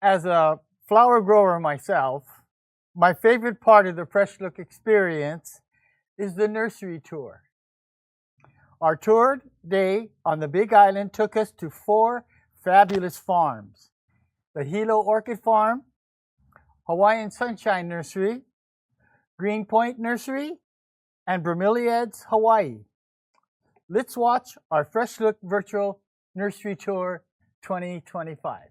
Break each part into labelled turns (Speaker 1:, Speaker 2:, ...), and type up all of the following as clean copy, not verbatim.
Speaker 1: As a flower grower myself, my favorite part of the Fresh Look experience is the nursery tour. Our tour day on the Big Island took us to 4 fabulous farms: the Hilo Orchid Farm, Hawaiian Sunshine Nursery, Greenpoint Nursery, and Bromeliads, Hawaii. Let's watch our Fresh Look Virtual Nursery Tour 2025.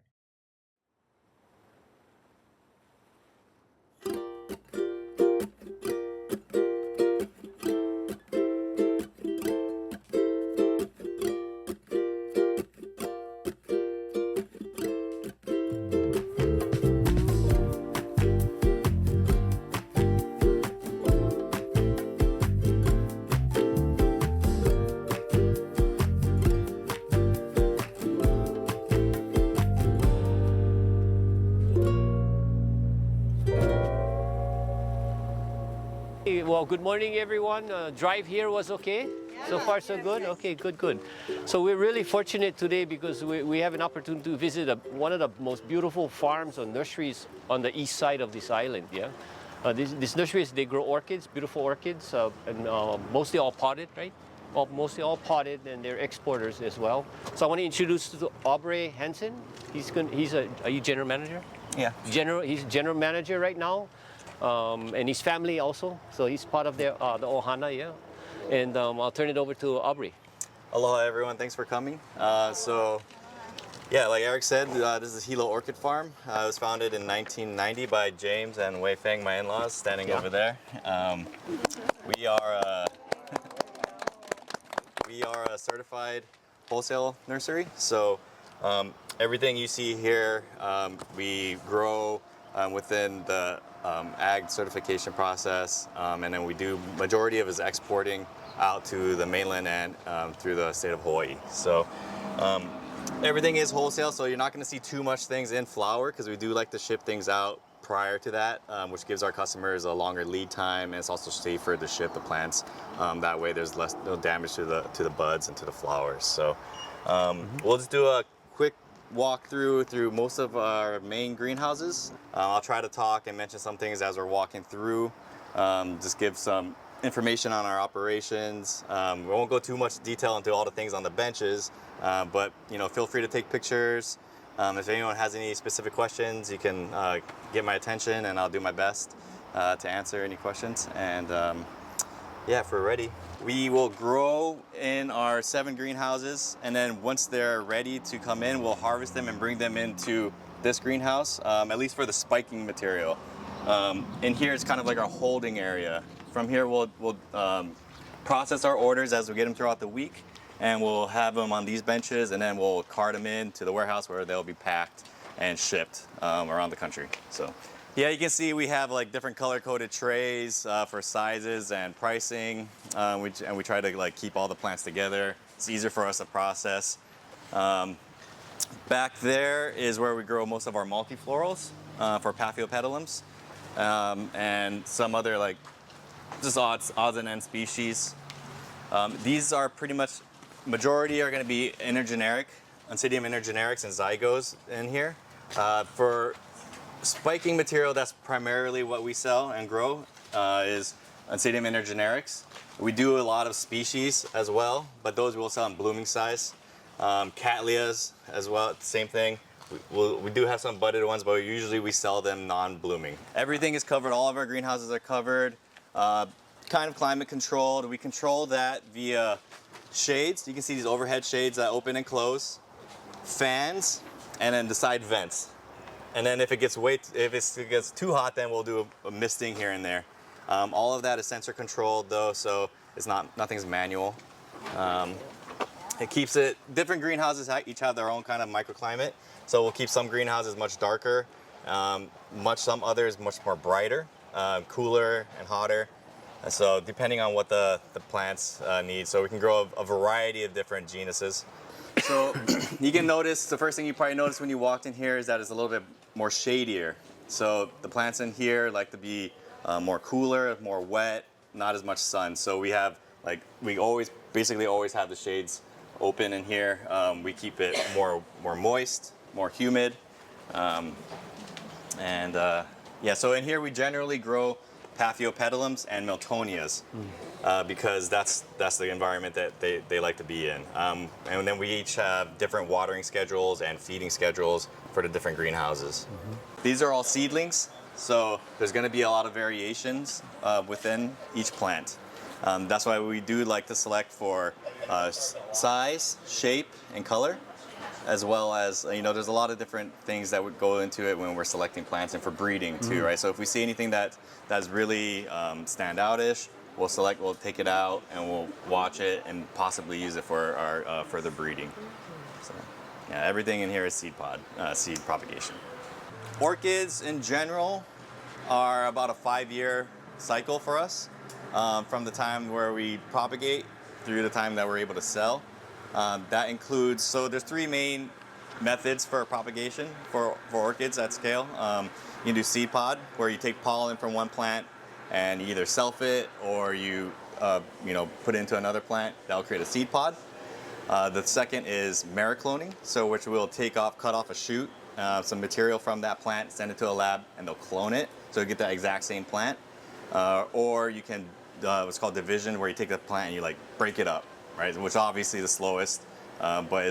Speaker 2: Well, good morning, everyone. Drive here was okay? Yeah, so far, so good? Yes. Okay, good. So we're really fortunate today because we have an opportunity to visit one of the most beautiful farms or nurseries on the east side of this island, yeah? This nursery, they grow orchids, beautiful orchids, and mostly all potted, right? Mostly all potted, and they're exporters as well. So I want to introduce you to Aubrey Hansen. Are you general manager?
Speaker 3: Yeah.
Speaker 2: He's general manager right now. And his family also, so he's part of the Ohana, yeah. And I'll turn it over to Aubrey.
Speaker 3: Aloha, everyone. Thanks for coming. Yeah, like Eric said, this is Hilo Orchid Farm. It was founded in 1990 by James and Wei Feng, my in-laws, standing over there. We are a certified wholesale nursery, so everything you see here, we grow within the ag certification process, and then we do majority of is exporting out to the mainland and through the state of Hawaii. So everything is wholesale, so you're not going to see too much things in flower because we do like to ship things out prior to that, which gives our customers a longer lead time, and it's also safer to ship the plants. That way there's no damage to the buds and to the flowers. So we'll just do a quick walk through most of our main greenhouses. I'll try to talk and mention some things as we're walking through, just give some information on our operations. We won't go too much detail into all the things on the benches, but feel free to take pictures. If anyone has any specific questions, you can get my attention and I'll do my best to answer any questions. And yeah, if we're ready, we will grow in our 7 greenhouses, and then once they're ready to come in, we'll harvest them and bring them into this greenhouse, at least for the spiking material. In here, it's kind of like our holding area. From here, we'll process our orders as we get them throughout the week, and we'll have them on these benches, and then we'll cart them in to the warehouse where they'll be packed and shipped around the country. So yeah, you can see we have like different color-coded trays for sizes and pricing, and we try to like keep all the plants together. It's easier for us to process. Back there is where we grow most of our multiflorals for Paphiopedilums, and some other like just odds and ends species. These are pretty much, majority are going to be intergeneric, Oncidium intergenerics and zygos in here. For spiking material, that's primarily what we sell and grow, is Oncidium intergenerics. We do a lot of species as well, but those we'll sell in blooming size. Cattleyas as well, same thing. We do have some budded ones, but usually we sell them non-blooming. Everything is covered, all of our greenhouses are covered, kind of climate controlled. We control that via shades. You can see these overhead shades that open and close, fans, and then the side vents. And then if it gets too hot, then we'll do a misting here and there. All of that is sensor controlled though, so it's nothing's manual. It keeps it, different greenhouses each have their own kind of microclimate. So we'll keep some greenhouses much darker, some others much more brighter, cooler and hotter. And so depending on what the plants need. So we can grow a variety of different genuses. So you can notice, the first thing you probably noticed when you walked in here is that it's a little bit more shadier. So the plants in here like to be more cooler, more wet, not as much sun. So we have basically always have the shades open in here. We keep it more moist, more humid. Yeah, so in here we generally grow Paphiopedilums and Miltonias because that's the environment that they like to be in. And then we each have different watering schedules and feeding schedules for the different greenhouses. These are all seedlings, so there's going to be a lot of variations within each plant. That's why we do like to select for size, shape, and color, as well as, there's a lot of different things that would go into it when we're selecting plants and for breeding too, right? So if we see anything that's really standout-ish, we'll take it out and we'll watch it and possibly use it for our further breeding. So yeah, everything in here is seed propagation. Orchids in general are about a 5-year cycle for us, from the time where we propagate through the time that we're able to sell. That includes, so there's 3 main methods for propagation for orchids at scale. You can do seed pod, where you take pollen from one plant and you either self it or you put it into another plant. That'll create a seed pod. The second is mericloning, so which we'll cut off a shoot, some material from that plant, send it to a lab, and they'll clone it, so you get that exact same plant. Or you can, what's called division, where you take the plant and you break it up, right? Which obviously the slowest, but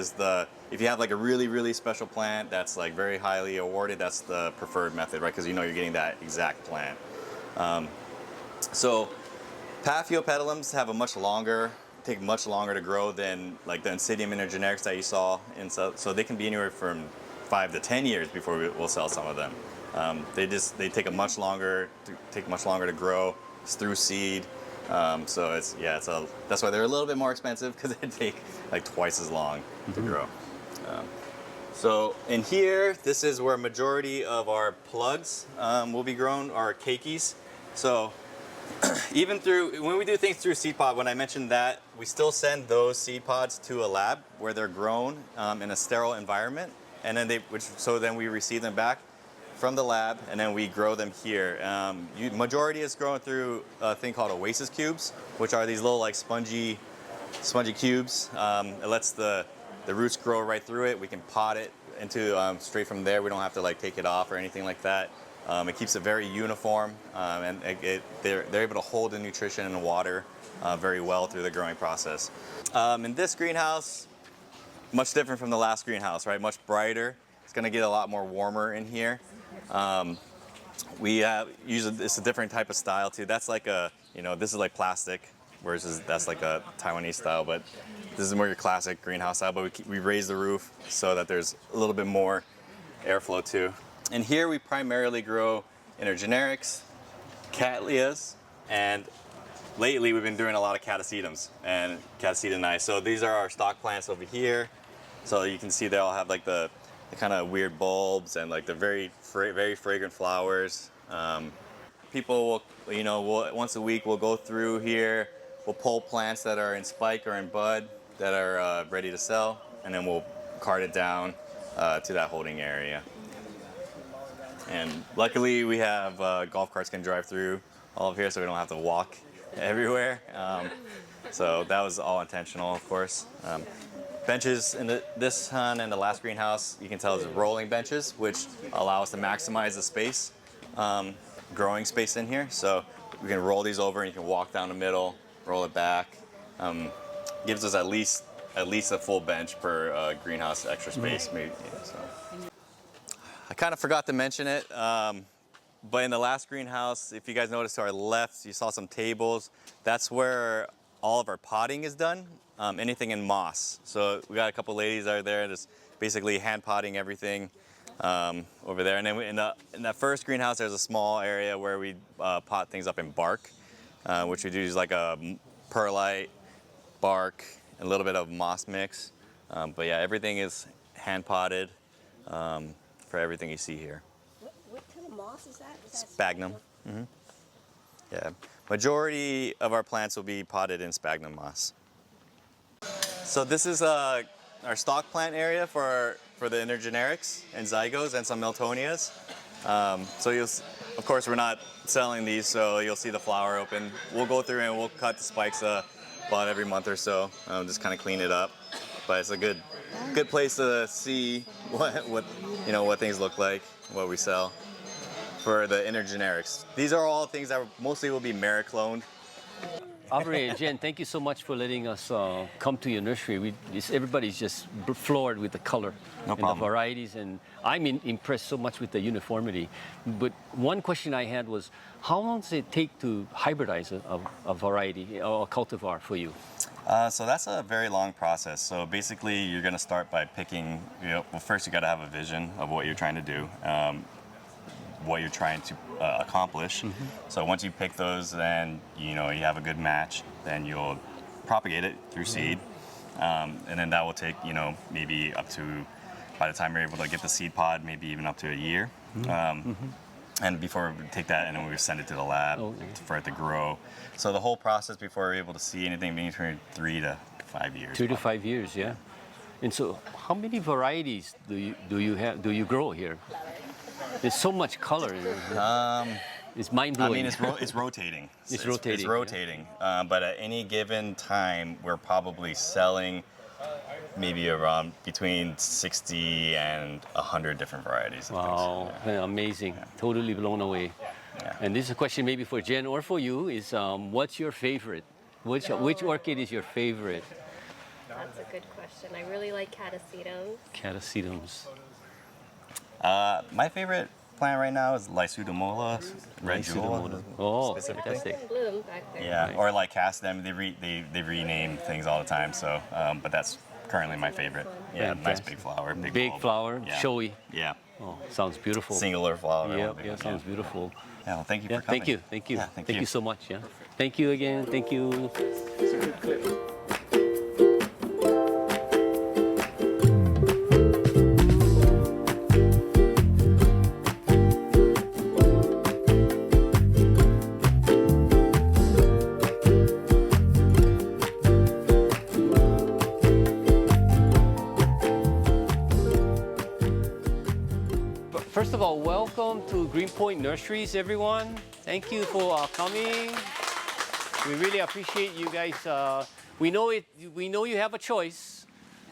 Speaker 3: if you have a really, really special plant that's very highly awarded, that's the preferred method, right? Because you're getting that exact plant. So Paphiopedilums take much longer to grow than the Oncidium intergenerics that you saw, and so they can be anywhere from 5 to 10 years before we'll sell some of them. They take much longer to grow. It's through seed. So that's why they're a little bit more expensive, because they take twice as long to grow. So in here, this is where majority of our plugs will be grown, our keikis. So even when we do things through seed pod, when I mentioned that, we still send those seed pods to a lab where they're grown in a sterile environment, and then then we receive them back from the lab, and then we grow them here. Majority is grown through a thing called oasis cubes, which are these little spongy cubes. It lets the roots grow right through it. We can pot it into straight from there. We don't have to take it off or anything like that. It keeps it very uniform, and they're able to hold the nutrition and the water very well through the growing process. In this greenhouse, much different from the last greenhouse, right? Much brighter. It's going to get a lot more warmer in here. We usually, it's a different type of style too. That's this is plastic, whereas that's a Taiwanese style, but this is more your classic greenhouse style, but we raise the roof so that there's a little bit more airflow too. And here we primarily grow intergenerics, cattleyas, and lately we've been doing a lot of catasetums and catasetinae. So these are our stock plants over here. So you can see they all have the kind of weird bulbs and the very fragrant flowers. People will, once a week we'll go through here, we'll pull plants that are in spike or in bud that are ready to sell, and then we'll cart it down to that holding area. And luckily we have golf carts can drive through all of here, so we don't have to walk everywhere. So that was all intentional, of course. Benches in this one and the last greenhouse, you can tell is rolling benches, which allow us to maximize the space, growing space in here. So we can roll these over and you can walk down the middle, roll it back. Gives us at least a full bench per greenhouse extra space, maybe. So. I kind of forgot to mention it, but in the last greenhouse, if you guys noticed to our left, you saw some tables. That's where all of our potting is done. Anything in moss. So we got a couple ladies out there just basically hand potting everything over there. And then in that first greenhouse, there's a small area where we pot things up in bark, which we do use a perlite, bark, and a little bit of moss mix. But yeah, everything is hand potted for everything you see here.
Speaker 4: What kind of moss is that?
Speaker 3: Sphagnum. Mm-hmm. Yeah, majority of our plants will be potted in sphagnum moss. So this is our stock plant area for the intergenerics and zygos and some Miltonias. So of course we're not selling these, so you'll see the flower open. We'll go through and we'll cut the spikes about every month or so, just kind of clean it up. But it's a good good place to see what what things look like, what we sell for the inner generics. These are all things that mostly will be merit cloned.
Speaker 2: Aubrey and Jen, thank you so much for letting us come to your nursery. Everybody's just floored with the color
Speaker 3: No
Speaker 2: and
Speaker 3: problem.
Speaker 2: the varieties, and I'm impressed so much with the uniformity. But one question I had was, how long does it take to hybridize a variety or a cultivar for you?
Speaker 3: So that's a very long process. So basically, you're going to start by picking. Well, first you got to have a vision of what you're trying to do. What you're trying to accomplish. So once you pick those, then you have a good match. Then you'll propagate it through seed, and then that will take maybe up to, by the time you're able to get the seed pod, maybe even up to a year. And before we take that and then we send it to the lab for it to grow. So the whole process before we're able to see anything between 3 to 5 years.
Speaker 2: 3 to 5 years, yeah. And so, how many varieties do you grow here? There's so much color. It's mind blowing.
Speaker 3: I mean, it's rotating.
Speaker 2: It's rotating.
Speaker 3: It's rotating. But at any given time, we're probably selling maybe around between 60 and 100 different varieties. Of
Speaker 2: Wow,
Speaker 3: things. Yeah.
Speaker 2: amazing. Totally blown away.
Speaker 3: Yeah.
Speaker 2: And this is a question maybe for Jen or for you is, what's your favorite? Which orchid is your favorite?
Speaker 5: That's a good question. I really like catasetums.
Speaker 2: Catasetums.
Speaker 3: My favorite plant right now is Lysudomola, red jewel.
Speaker 2: Oh,
Speaker 3: specifically.
Speaker 2: fantastic.
Speaker 5: Bloom back there.
Speaker 3: Yeah,
Speaker 2: Right.
Speaker 3: or Lycastem. They rename things all the time. So, but that's currently my favorite. Yeah, nice
Speaker 2: Fantastic.
Speaker 3: big flower.
Speaker 2: Big
Speaker 3: bulb.
Speaker 2: flower,
Speaker 3: Yeah.
Speaker 2: showy.
Speaker 3: Yeah,
Speaker 2: Oh, sounds beautiful.
Speaker 3: singular flower.
Speaker 2: Yep, yeah, sounds beautiful.
Speaker 3: Yeah, well, thank you
Speaker 2: Yeah,
Speaker 3: for coming.
Speaker 2: thank you, thank you,
Speaker 3: Yeah,
Speaker 2: thank you so much. Yeah, thank you again, thank you. First of all, welcome to Greenpoint Nurseries, everyone. Thank you for coming. We really appreciate you guys. We know you have a choice,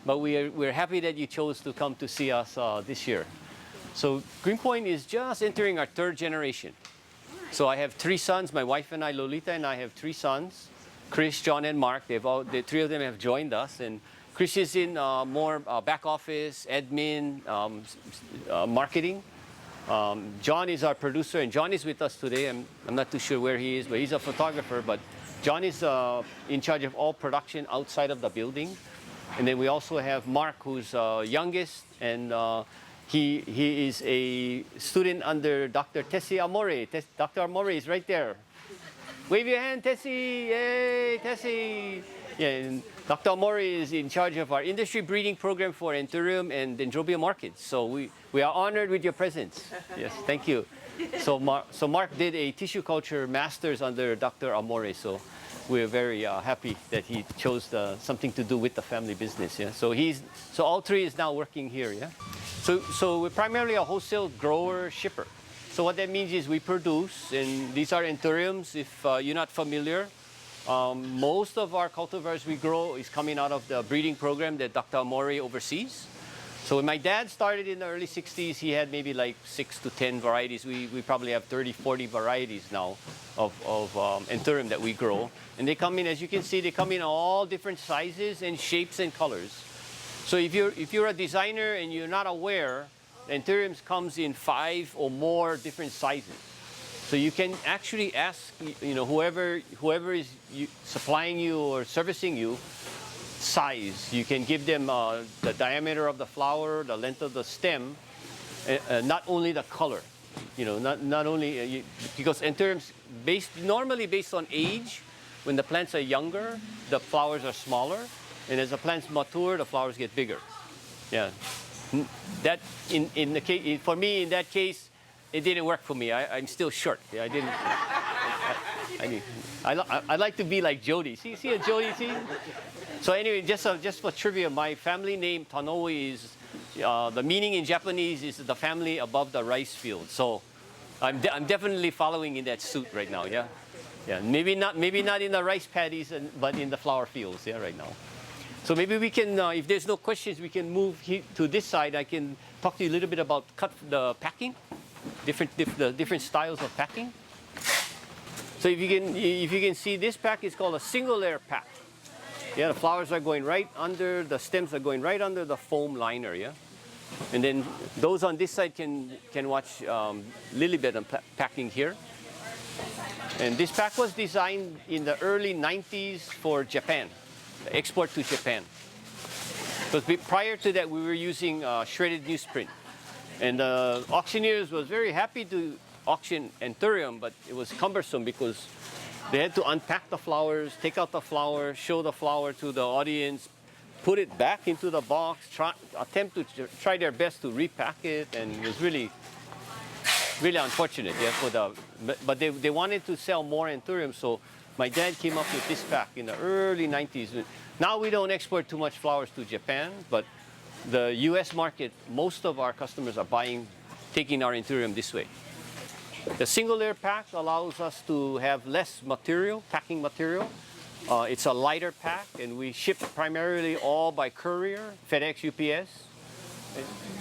Speaker 2: but we're happy that you chose to come to see us this year. So Greenpoint is just entering our 3rd generation. So I have 3 sons. My wife and I, Lolita, and I have 3 sons: Chris, John, and Mark. The 3 of them have joined us, and Chris is in more back office, admin, marketing. John is our producer, and John is with us today. I'm not too sure where he is, but he's a photographer. But John is in charge of all production outside of the building. And then we also have Mark, who's youngest, and he is a student under Dr. Tessie Amore. Dr. Amore is right there. Wave your hand, Tessie! Yay, Tessie! Yeah, and Dr. Amore is in charge of our industry breeding program for Anthurium and Dendrobium orchids. So we are honored with your presence. Yes, thank you. So Mark did a tissue culture master's under Dr. Amore. So we're very happy that he chose something to do with the family business. Yeah. So all 3 is now working here. Yeah. So we're primarily a wholesale grower shipper. So what that means is we produce, and these are Anthuriums. If you're not familiar, most of our cultivars we grow is coming out of the breeding program that Dr. Amore oversees. So when my dad started in the early 60s, he had maybe like 6 to 10 varieties. We probably have 30, 40 varieties now of Anthurium that we grow. And they come in, as you can see, they come in all different sizes and shapes and colors. So if you're a designer and you're not aware, Anthuriums comes in 5 or more different sizes. So you can actually ask, whoever is supplying you or servicing you, size. You can give them the diameter of the flower, the length of the stem, not only the color. Not only because Anthuriums normally based on age. When the plants are younger, the flowers are smaller, and as the plants mature, the flowers get bigger. Yeah, that in the case for me in that case. It didn't work for me. I'm still short. Yeah, I didn't. I like to be like Jody. See a Jody? See? So anyway, just for trivia, my family name Tanoe is the meaning in Japanese is the family above the rice field. So I'm definitely following in that suit right now. Yeah, yeah. Maybe not in the rice paddies, but in the flower fields. Yeah, right now. So maybe we can, if there's no questions, we can move to this side. I can talk to you a little bit about the packing, the different styles of packing. So if you can see, this pack is called a single layer pack. Yeah, the flowers are going right under, the stems are going right under the foam liner, yeah? And then those on this side can watch lily bed and packing here. And this pack was designed in the early 90s for Japan, export to Japan. Because prior to that, we were using shredded newsprint. And the auctioneers was very happy to auction Anthurium, but it was cumbersome because they had to unpack the flowers, take out the flower, show the flower to the audience, put it back into the box, attempt to try their best to repack it, and it was really unfortunate. Yeah, but they wanted to sell more Anthurium, so my dad came up with this pack in the early 90s. Now we don't export too much flowers to Japan, but the U.S. market, most of our customers are taking our Anthurium this way. The single layer pack allows us to have less material, packing material. It's a lighter pack, and we ship primarily all by courier, FedEx, UPS.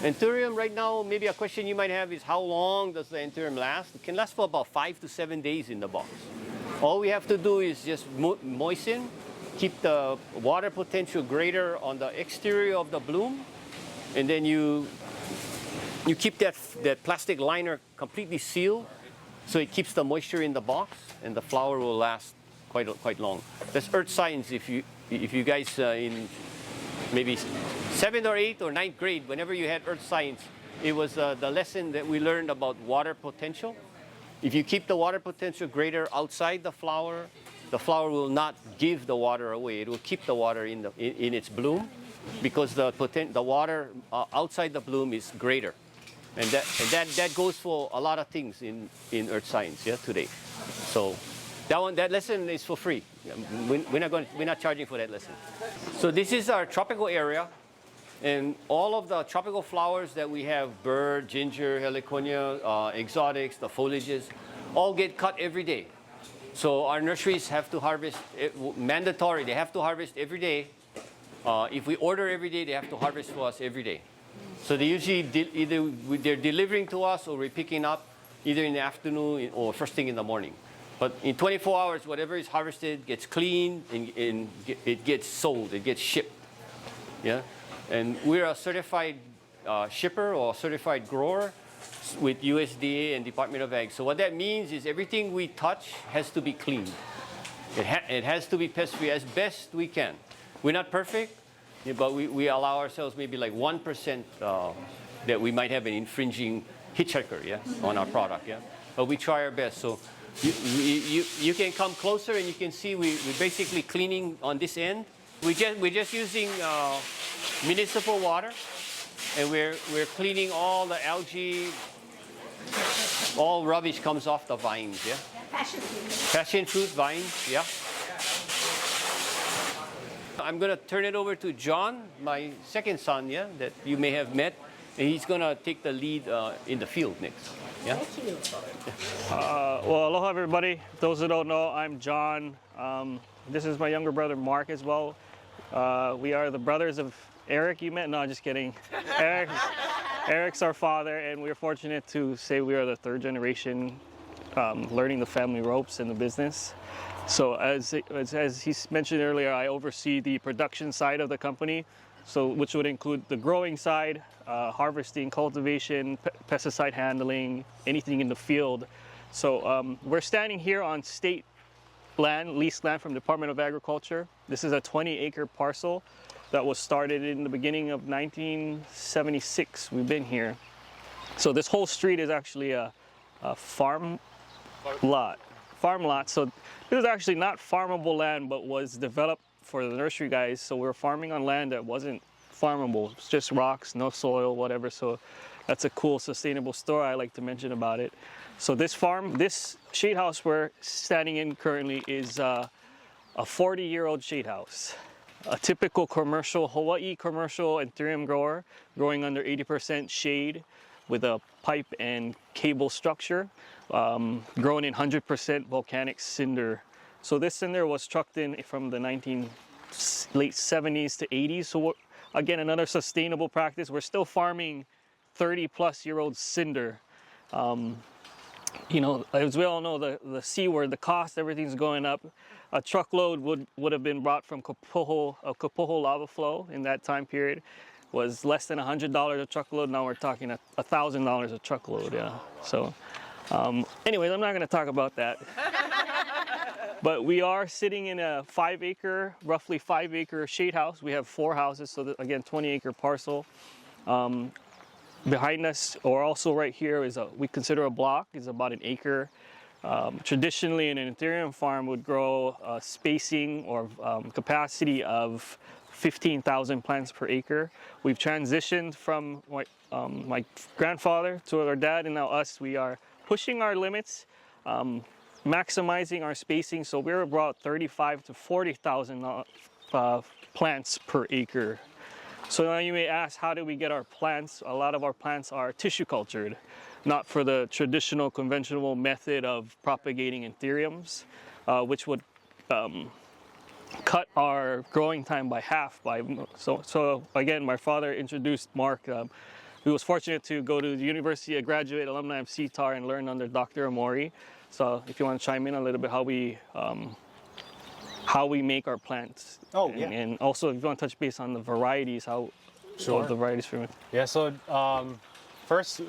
Speaker 2: Anthurium right now, maybe a question you might have is how long does the Anthurium last? It can last for about 5 to 7 days in the box. All we have to do is just moisten, keep the water potential greater on the exterior of the bloom, and then you keep that plastic liner completely sealed, so it keeps the moisture in the box, and the flower will last quite long. That's earth science. If you guys in maybe 7th or 8th or 9th grade, whenever you had earth science, it was the lesson that we learned about water potential. If you keep the water potential greater outside the flower will not give the water away. It will keep the water in its bloom, because the water outside the bloom is greater. And that goes for a lot of things in earth science, yeah, today. So that lesson is for free. We're not charging for that lesson. So this is our tropical area, and all of the tropical flowers that we have, bird, ginger, heliconia, exotics, the foliages, all get cut every day. So our nurseries have to harvest, mandatory, they have to harvest every day. If we order every day, they have to harvest for us every day. So they usually either they're delivering to us, or we're picking up either in the afternoon or first thing in the morning. But in 24 hours, whatever is harvested gets cleaned and it gets sold, it gets shipped. Yeah, and we're a certified shipper or certified grower with USDA and Department of Ag. So what that means is everything we touch has to be cleaned. It has to be pest-free as best we can. We're not perfect, but we allow ourselves maybe like 1% that we might have an infringing hitchhiker, yeah, on our product, yeah. But we try our best. So you can come closer and you can see we're basically cleaning on this end. We're just using municipal water, and we're cleaning all the algae. All rubbish comes off the vines, yeah. Passion fruit vines, yeah. I'm gonna turn it over to John, my second son, yeah, that you may have met, and he's gonna take the lead in the field next. Yeah.
Speaker 4: Thank you.
Speaker 6: Well, aloha everybody. Those that don't know, I'm John. This is my younger brother Mark as well. We are the brothers of Eric you met. No, just kidding. Eric's our father, and we're fortunate to say we are the third generation learning the family ropes in the business. So as he mentioned earlier, I oversee the production side of the company, so which would include the growing side, harvesting, cultivation, pesticide handling, anything in the field. So we're standing here on state land, leased land from the Department of Agriculture. This is a 20-acre parcel that was started in the beginning of 1976. We've been here. So this whole street is actually a farm lot. So this is actually not farmable land, but was developed for the nursery guys. So we're farming on land that wasn't farmable. It's just rocks, no soil, whatever. So that's a cool, sustainable story I like to mention about it. So this farm, this shade house we're standing in currently is a 40-year-old shade house. A typical commercial, Hawaii commercial Anthurium grower, growing under 80% shade with a pipe and cable structure, grown in 100% volcanic cinder. So this cinder was trucked in from the late 70s to 80s. So again, another sustainable practice. We're still farming 30-plus-year-old cinder. You know, as we all know, the C word, the cost, everything's going up. A truckload would have been brought from Kapoho lava flow in that time period. Was less than $100 a truckload. Now we're talking $1,000 a truckload. Yeah. So, anyways, I'm not going to talk about that. But we are sitting in a roughly 5-acre shade house. We have 4 houses, so again, 20-acre parcel. Behind us, or also right here, is we consider a block. Is about an acre. Traditionally, an Anthurium farm would grow spacing or capacity of 15,000 plants per acre. We've transitioned from my grandfather to our dad, and now us. We are pushing our limits, maximizing our spacing. So we're about 35 to 40,000 plants per acre. So now you may ask, how do we get our plants? A lot of our plants are tissue cultured, not for the traditional conventional method of propagating Anthuriums, which would cut our growing time by half. So again, my father introduced Mark. He was fortunate to go to the university, a graduate alumni of CTAR, and learn under Dr. Amori. So if you want to chime in a little bit, how we make our plants.
Speaker 7: Oh, yeah.
Speaker 6: And also, if you want to touch base on the varieties,
Speaker 7: Sure.
Speaker 6: the varieties for me.
Speaker 7: Yeah, so first,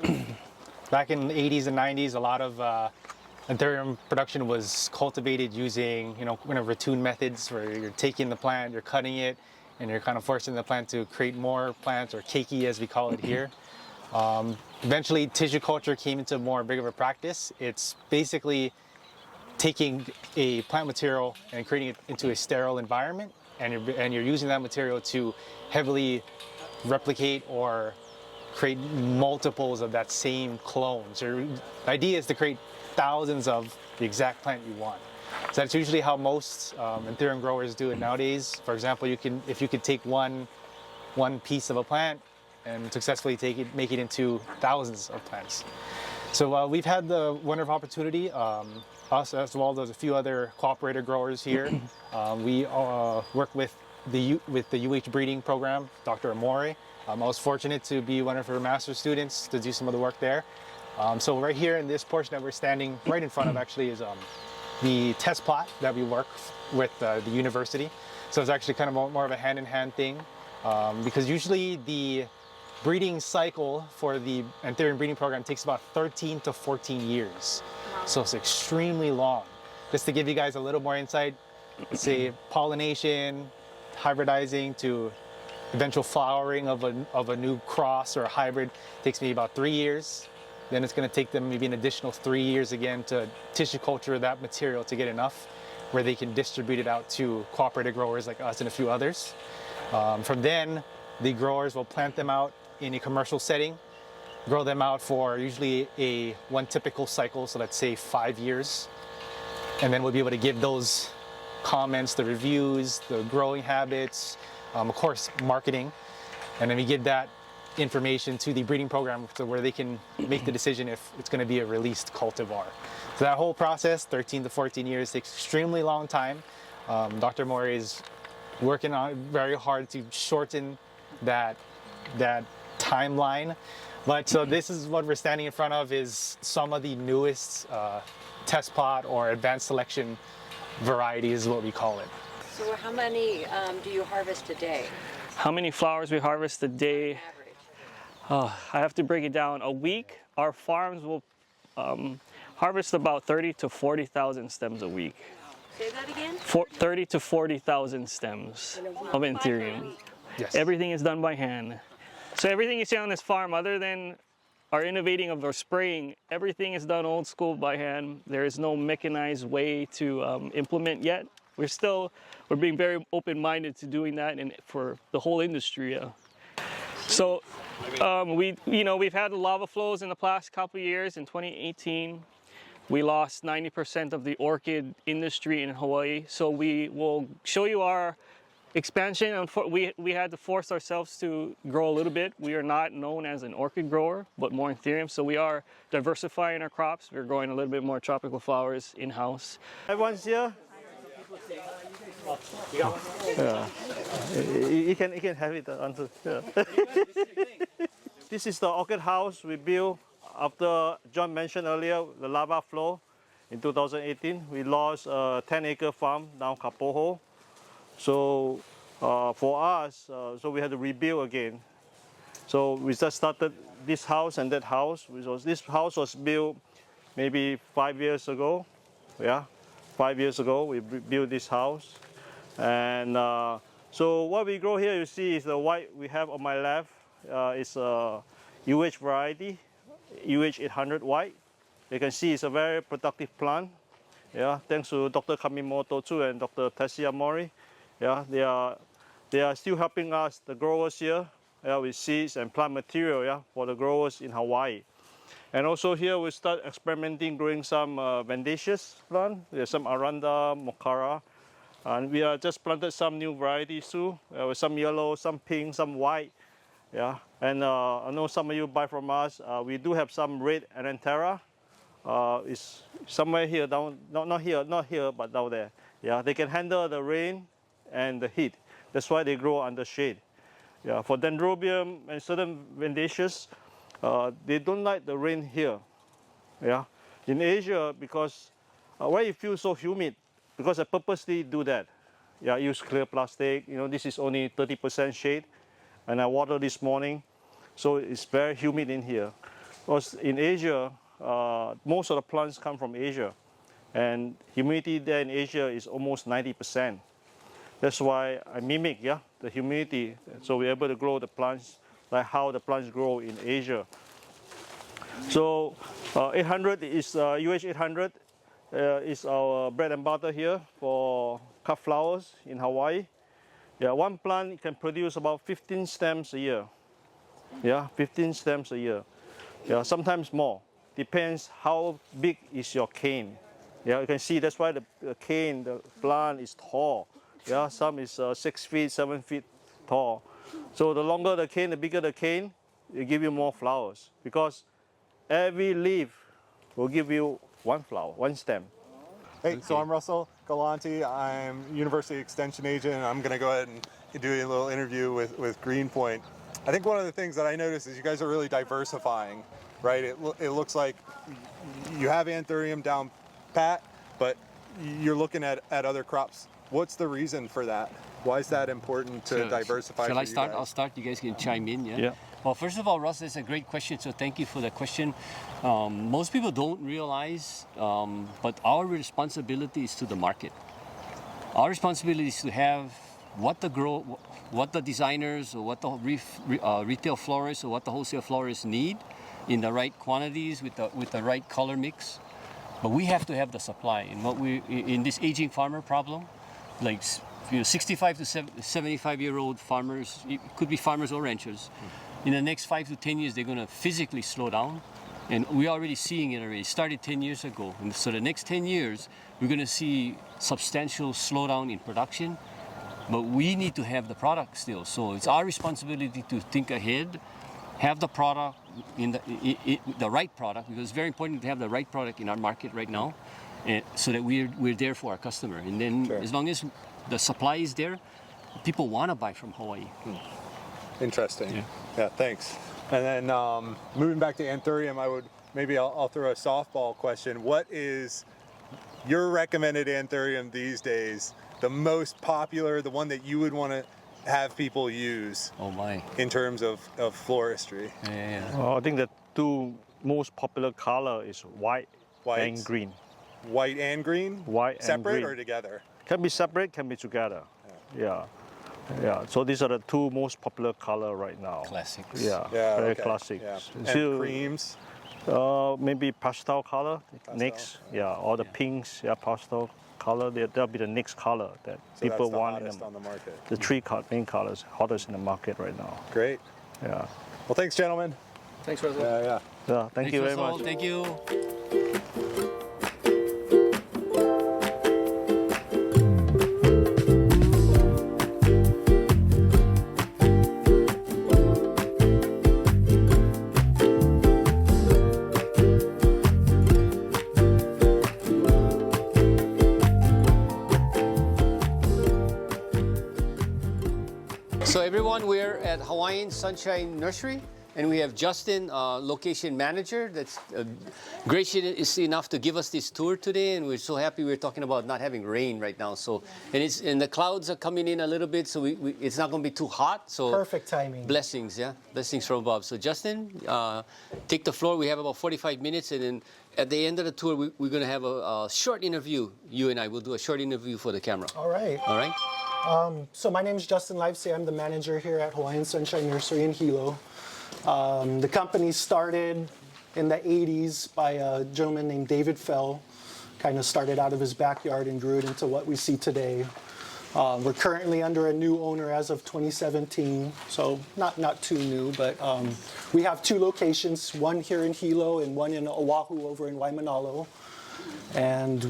Speaker 7: back in the 80s and 90s, a lot of Anthurium production was cultivated using, kind of ratoon methods where you're taking the plant, you're cutting it, and you're kind of forcing the plant to create more plants, or keiki as we call it here. Eventually, tissue culture came into more big of a practice. It's basically taking a plant material and creating it into a sterile environment, and you're using that material to heavily replicate or create multiples of that same clone. So the idea is to create thousands of the exact plant you want. So that's usually how most Anthurium growers do it nowadays. For example, if you could take one piece of a plant and successfully make it into thousands of plants. So we've had the wonderful opportunity, us as well as a few other cooperator growers here. We work with the UH breeding program, Dr. Amore. I was fortunate to be one of her master's students to do some of the work there. So right here in this portion that we're standing right in front of actually is the test plot that we work with the university. So it's actually kind of more of a hand-in-hand thing, because usually the breeding cycle for the Anthurium breeding program takes about 13 to 14 years. So it's extremely long. Just to give you guys a little more insight, let's say pollination, hybridizing to eventual flowering of a new cross or a hybrid takes maybe about 3 years. Then it's going to take them maybe an additional 3 years again to tissue culture that material to get enough where they can distribute it out to cooperative growers like us and a few others. From then, the growers will plant them out in a commercial setting, grow them out for usually one typical cycle, so let's say 5 years. And then we'll be able to give those comments, the reviews, the growing habits, of course, marketing. And then we give that information to the breeding program so where they can make the decision if it's going to be a released cultivar. So that whole process, 13 to 14 years, takes extremely long time. Dr. Mori is working on very hard to shorten that timeline. But so this is what we're standing in front of, is some of the newest test plot or advanced selection varieties is what we call it.
Speaker 4: So how many do you harvest a day?
Speaker 6: How many flowers we harvest a day?
Speaker 4: Average.
Speaker 6: I have to break it down. A week, our farms will harvest about 30 to 40,000 stems a week.
Speaker 4: Say that again?
Speaker 6: 30 to 40,000 stems of Anthurium.
Speaker 7: Yes.
Speaker 6: Everything is done by hand. So everything you see on this farm, other than our innovating of our spraying, everything is done old school by hand. There is no mechanized way to implement yet. We're being very open-minded to doing that, and for the whole industry. So we've had lava flows in the past couple of years. In 2018, we lost 90% of the orchid industry in Hawaii. So we will show you our expansion. We had to force ourselves to grow a little bit. We are not known as an orchid grower, but more Anthurium. So we are diversifying our crops. We're growing a little bit more tropical flowers in-house.
Speaker 8: Everyone's here.
Speaker 6: Yeah. You can have it until. Yeah. This is the orchid house we built after John mentioned earlier the lava flow in 2018. We lost a 10-acre farm down Kapoho. So for us, so we had to rebuild again. So we just started this house and that house. This house was built maybe 5 years ago. Yeah, 5 years ago we built this house. And so what we grow here, you see, is the white we have on my left. It's a UH variety, UH 800 white. You can see it's a very productive plant. Yeah, thanks to Dr. Kamimoto too and Dr. Tessia Mori. Yeah, they are still helping us, the growers here, yeah, with seeds and plant material, yeah, for the growers in Hawaii. And also here we start experimenting growing some mendacious plant. There's some Aranda, Mocara, and we just planted some new varieties too, with some yellow, some pink, some white. Yeah, and I know some of you buy from us. We do have some red Arantera. It's somewhere here down, not here, but down there. Yeah, they can handle the rain and the heat. That's why they grow under shade. Yeah, for dendrobium and certain mendacious, they don't like the rain here. Yeah, in Asia, because why it feels so humid, because I purposely do that. Yeah, I use clear plastic. You know, this is only 30% shade, and I water this morning, so it's very humid in here. Because in Asia, most of the plants come from Asia, and humidity there in Asia is almost 90%. That's why I mimic, yeah, the humidity, so we're able to grow the plants like how the plants grow in Asia. So 800 is UH 800 is our bread and butter here for cut flowers in Hawaii. Yeah, one plant can produce about 15 stems a year. Yeah, 15 stems a year. Yeah, sometimes more. Depends how big is your cane. Yeah, you can see that's why the cane, the plant is tall. Yeah, some is 6 feet, 7 feet tall. So the longer the cane, the bigger the cane, it give you more flowers, because every leaf will give you one flower, one stem.
Speaker 8: Hey, so I'm Russell Galanti. I'm University Extension Agent, and I'm going to go ahead and do a little interview with Greenpoint. I think one of the things that I noticed is you guys are really diversifying, right? It looks like you have Anthurium down pat, but you're looking at other crops. What's the reason for that? Why is that important to diversify?
Speaker 2: Shall
Speaker 8: for
Speaker 2: I start?
Speaker 8: You guys?
Speaker 2: I'll start. You guys can chime in. Yeah.
Speaker 6: Yeah.
Speaker 2: Well, first of all, Russ, that's a great question. So thank you for the question. Most people don't realize, but our responsibility is to the market. Our responsibility is to have what the designers or what the retail florists or what the wholesale florists need in the right quantities with the right color mix. But we have to have the supply. And what we in this aging farmer problem, like 65 to 75-year-old farmers, it could be farmers or ranchers. In the next 5 to 10 years, they're going to physically slow down, and we're already seeing it already. It started 10 years ago, and so the next 10 years, we're going to see substantial slowdown in production. But we need to have the product still, so it's our responsibility to think ahead, have the product in the right product, because it's very important to have the right product in our market right now, and so that we're there for our customer. And then as long as the supply is there, people want to buy from Hawaii.
Speaker 8: Interesting. Yeah, thanks. And then moving back to Anthurium, I'll throw a softball question. What is your recommended Anthurium these days? The most popular, the one that you would want to have people use?
Speaker 2: Oh my!
Speaker 8: In terms of floristry.
Speaker 2: Yeah.
Speaker 6: Well, I think the two most popular color is white and green.
Speaker 8: White and green?
Speaker 6: White and
Speaker 8: separate
Speaker 6: green.
Speaker 8: Or together?
Speaker 6: Can be separate, can be together. Yeah. Yeah. So these are the two most popular color right now.
Speaker 2: Classics.
Speaker 6: Yeah.
Speaker 8: Yeah,
Speaker 6: Very
Speaker 8: okay.
Speaker 6: classics.
Speaker 8: Yeah. And
Speaker 6: Still,
Speaker 8: creams?
Speaker 6: maybe pastel color next. Yeah. Or the pinks. Yeah. Pastel color. That'll be the next color that
Speaker 8: So
Speaker 6: people
Speaker 8: that's the
Speaker 6: want.
Speaker 8: hottest on the market.
Speaker 6: The three main colors, hottest in the market right now.
Speaker 8: Great.
Speaker 6: Yeah.
Speaker 8: Well, thanks, gentlemen.
Speaker 2: Thanks, Russell.
Speaker 8: Yeah.
Speaker 6: Yeah. Thank you very
Speaker 2: Russell.
Speaker 6: much.
Speaker 2: Thank you. So everyone, we're at Hawaiian Sunshine Nursery, and we have Justin, location manager, that's gracious enough to give us this tour today. And we're so happy. We're talking about not having rain right now. So and the clouds are coming in a little bit, so it's not going to be too hot. So
Speaker 9: perfect timing.
Speaker 2: Blessings, yeah, blessings from above. So Justin, take the floor. We have about 45 minutes, and then at the end of the tour, we're going to have a short interview. You and I will do a short interview for the camera.
Speaker 9: All right.
Speaker 2: All right.
Speaker 9: So my name is Justin Livesay. I'm the manager here at Hawaiian Sunshine Nursery in Hilo. The company started in the 80s by a gentleman named David Fell. Kind of started out of his backyard and grew it into what we see today. We're currently under a new owner as of 2017, so not too new, but we have 2 locations, one here in Hilo and one in Oahu over in Waimanalo. And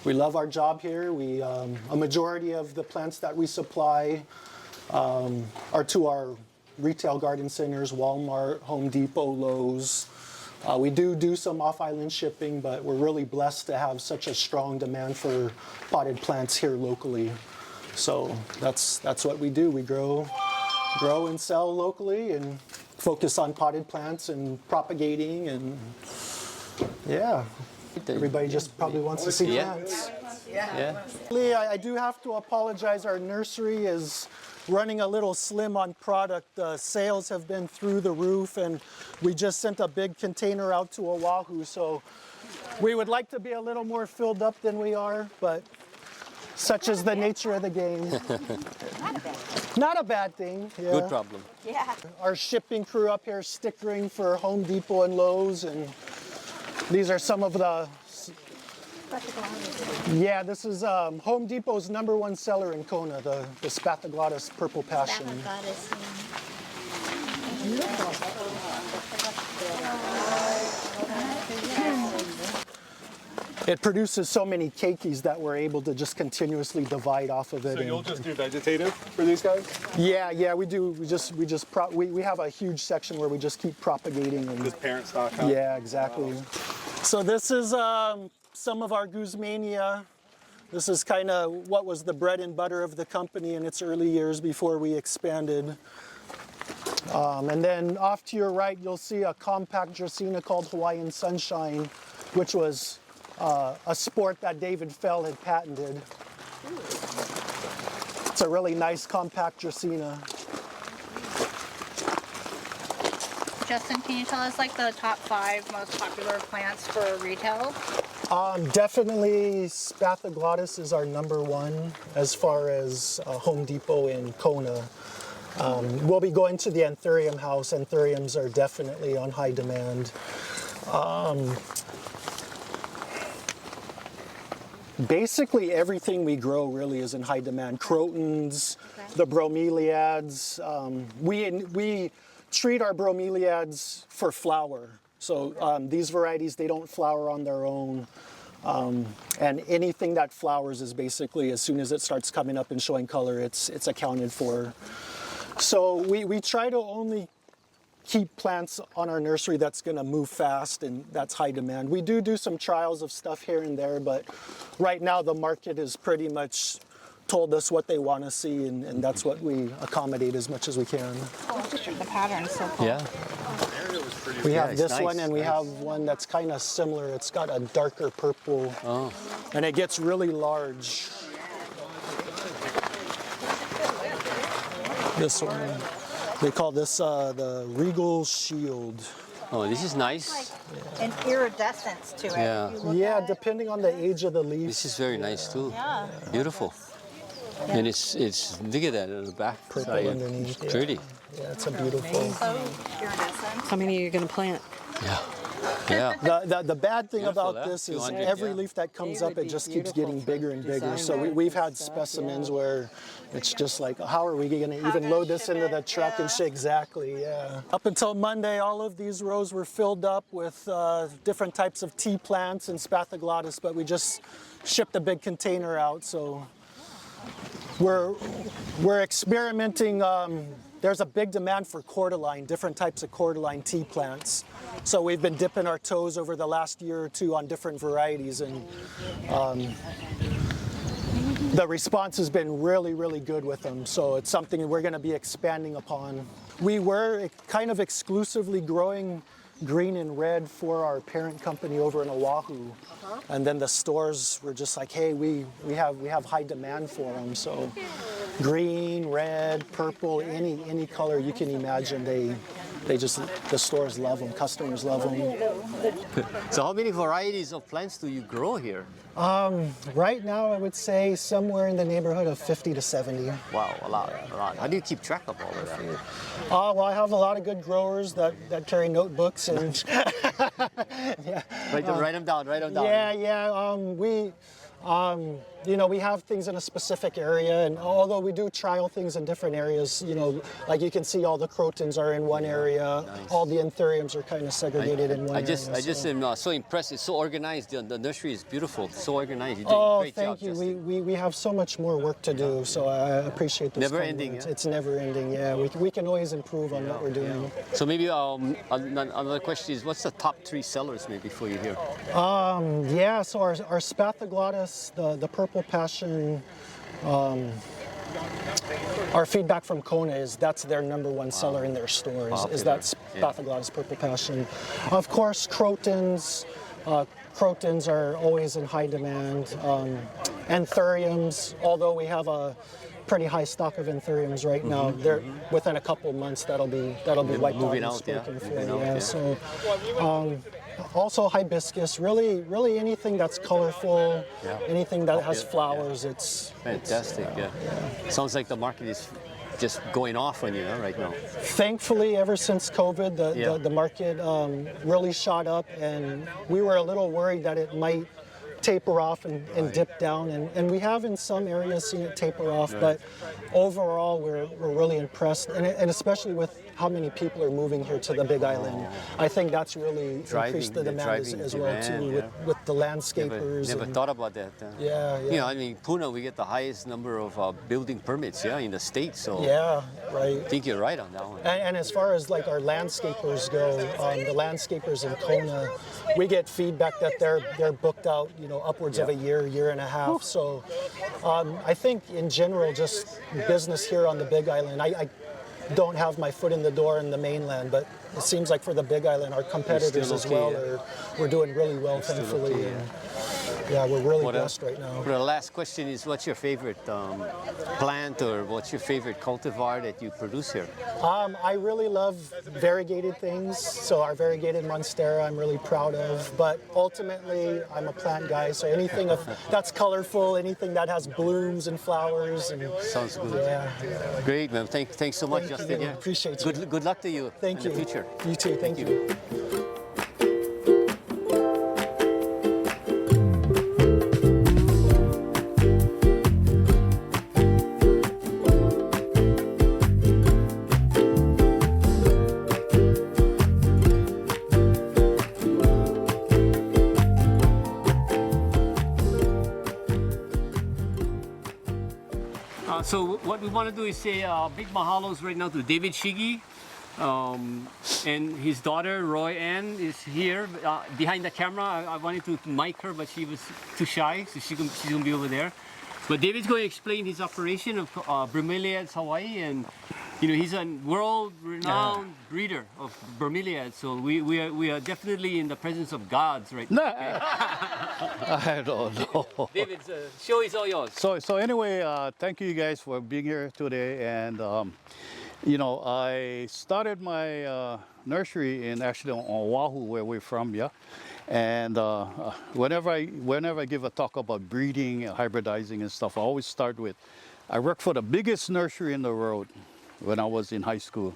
Speaker 9: we love our job here. A majority of the plants that we supply are to our retail garden centers, Walmart, Home Depot, Lowe's. We do some off-island shipping, but we're really blessed to have such a strong demand for potted plants here locally. So that's what we do. We grow and sell locally and focus on potted plants and propagating, and yeah. Everybody just probably wants to see plants.
Speaker 2: Yeah.
Speaker 9: I do have to apologize. Our nursery is running a little slim on product. Sales have been through the roof, and we just sent a big container out to Oahu. So we would like to be a little more filled up than we are, but such is the nature of the game. Not a bad thing. Yeah.
Speaker 2: Good problem.
Speaker 4: Yeah.
Speaker 9: Our shipping crew up here is stickering for Home Depot and Lowe's, and these are some of the. Yeah, this is Home Depot's #1 seller in Kona, the Spathoglottis Purple Passion. It produces so many keikis that we're able to just continuously divide off of it.
Speaker 8: So you'll just do vegetative for these guys?
Speaker 9: Yeah, we do. We have a huge section where we just keep propagating. And,
Speaker 8: Just parent stock? Huh?
Speaker 9: yeah, exactly. So this is some of our Guzmania. This is kind of what was the bread and butter of the company in its early years before we expanded. And then off to your right, you'll see a compact Dracaena called Hawaiian Sunshine, which was a sport that David Fell had patented. It's a really nice compact Dracaena.
Speaker 10: Justin, can you tell us like the top 5 most popular plants for retail?
Speaker 9: Definitely Spathoglottis is our #1 as far as Home Depot in Kona. We'll be going to the Anthurium house. Anthuriums are definitely on high demand. Basically everything we grow really is in high demand. Crotons, the bromeliads. We treat our bromeliads for flower. So these varieties, they don't flower on their own. And anything that flowers is basically, as soon as it starts coming up and showing color, it's accounted for. So we try to only keep plants on our nursery that's going to move fast and that's high demand. We do some trials of stuff here and there, but right now the market has pretty much told us what they want to see, and that's what we accommodate as much as we can.
Speaker 10: The pattern is so cool.
Speaker 2: Yeah.
Speaker 9: We have
Speaker 2: it's
Speaker 9: this
Speaker 2: nice,
Speaker 9: one, and we have one that's kind of similar. It's got a darker purple, and it gets really large. This one, they call this the Regal Shield.
Speaker 2: Oh, this is nice.
Speaker 10: An iridescence to it.
Speaker 2: Yeah.
Speaker 10: If you look
Speaker 9: Yeah,
Speaker 10: at it.
Speaker 9: depending on the age of the leaf.
Speaker 2: This is very nice too.
Speaker 10: Yeah.
Speaker 2: Beautiful. And it's look at that on the back
Speaker 9: Purple
Speaker 2: side.
Speaker 9: underneath,
Speaker 2: It's pretty.
Speaker 9: Yeah, it's a beautiful.
Speaker 10: So iridescent.
Speaker 4: How many are you going to plant?
Speaker 2: Yeah. Yeah.
Speaker 9: The bad thing
Speaker 2: Beautiful,
Speaker 9: about
Speaker 2: huh?
Speaker 9: this is
Speaker 2: 200,
Speaker 9: every
Speaker 2: yeah.
Speaker 9: leaf that comes
Speaker 4: They
Speaker 9: up,
Speaker 4: would
Speaker 9: it
Speaker 4: be
Speaker 9: just keeps
Speaker 4: beautiful
Speaker 9: getting
Speaker 4: for
Speaker 9: bigger and bigger. So
Speaker 4: design
Speaker 9: we've had
Speaker 4: stuff,
Speaker 9: specimens
Speaker 4: yeah.
Speaker 9: where it's just like, how are we going to even
Speaker 10: to
Speaker 9: load this
Speaker 10: ship
Speaker 9: into
Speaker 10: it,
Speaker 9: the truck and
Speaker 10: yeah.
Speaker 9: shit? Exactly, yeah. Up until Monday, all of these rows were filled up with different types of tea plants and Spathoglottis, but we just shipped a big container out. So we're experimenting. There's a big demand for cordyline, different types of cordyline tea plants. So we've been dipping our toes over the last year or two on different varieties, and the response has been really, really good with them. So it's something we're going to be expanding upon. We were kind of exclusively growing green and red for our parent company over in Oahu. And then the stores were just like, hey, we have high demand for them. So green, red, purple, any color you can imagine, the stores love them, customers love them.
Speaker 2: So how many varieties of plants do you grow here?
Speaker 9: Right now, I would say somewhere in the neighborhood of 50 to 70.
Speaker 2: Wow, a lot. How do you keep track of all of that?
Speaker 9: Well, I have a lot of good growers that carry notebooks and yeah.
Speaker 2: Write them down.
Speaker 9: Yeah. We have things in a specific area, and although we do trial things in different areas, like you can see all the crotons are in one area, all the anthuriums are kind of segregated in one area.
Speaker 2: I just am so impressed. It's so organized. The nursery is beautiful. So organized. You're doing a great job.
Speaker 9: Thank you. We have so much more work to do, so I appreciate those
Speaker 2: Never ending. Yeah?
Speaker 9: It's never ending. Yeah, we can always improve on what we're doing.
Speaker 2: So maybe another question is, what's the top 3 sellers maybe for you here?
Speaker 9: So our Spathoglottis, the purple passion, our feedback from Kona is that's their #1 seller in their stores, is that Spathoglottis purple passion. Of course, crotons. Crotons are always in high demand. Anthuriums, although we have a pretty high stock of anthuriums right now, they're within a couple months that'll be wiped out. So also hibiscus, really anything that's colorful, anything that has flowers, it's
Speaker 2: fantastic. Sounds like the market is just going off on you right now.
Speaker 9: Thankfully, ever since COVID, the market really shot up, and we were a little worried that it might taper off and dip down, and we have in some areas seen it taper off, but overall we're really impressed, and especially with how many people are moving here to the Big Island. I think that's really increased the demand as well too, with the landscapers.
Speaker 2: Never thought about that.
Speaker 9: Yeah.
Speaker 2: I mean, Puna, we get the highest number of building permits, in the state. So
Speaker 9: right.
Speaker 2: I think you're right on that one.
Speaker 9: And as far as like our landscapers go, the landscapers in Kona, we get feedback that they're booked out, upwards of a year and a half. So I think in general, just business here on the Big Island, I don't have my foot in the door in the mainland, but it seems like for the Big Island, our competitors as well, we're doing really well, thankfully. We're really blessed right now.
Speaker 2: The last question is, what's your favorite plant, or what's your favorite cultivar that you produce here?
Speaker 9: I really love variegated things, so our variegated Monstera I'm really proud of, but ultimately I'm a plant guy, so anything that's colorful, anything that has blooms and flowers.
Speaker 2: Sounds good. Great, man. Thanks so much, Justin.
Speaker 9: I appreciate you.
Speaker 2: Good luck to you in the future.
Speaker 9: You too. Thank you.
Speaker 2: So what we want to do is say big mahalos right now to David Shigi, and his daughter Roy Ann is here behind the camera. I wanted to mic her, but she was too shy, so she's gonna be over there. But David's going to explain his operation of bromeliads Hawaii, and he's a world-renowned breeder of bromeliads. So we are definitely in the presence of gods right now. Okay?
Speaker 11: I don't know.
Speaker 2: David, show is all yours.
Speaker 11: So anyway, thank you guys for being here today. And I started my nursery actually on Oahu, where we're from, And whenever I give a talk about breeding, hybridizing and stuff, I always start with, I worked for the biggest nursery in the world when I was in high school.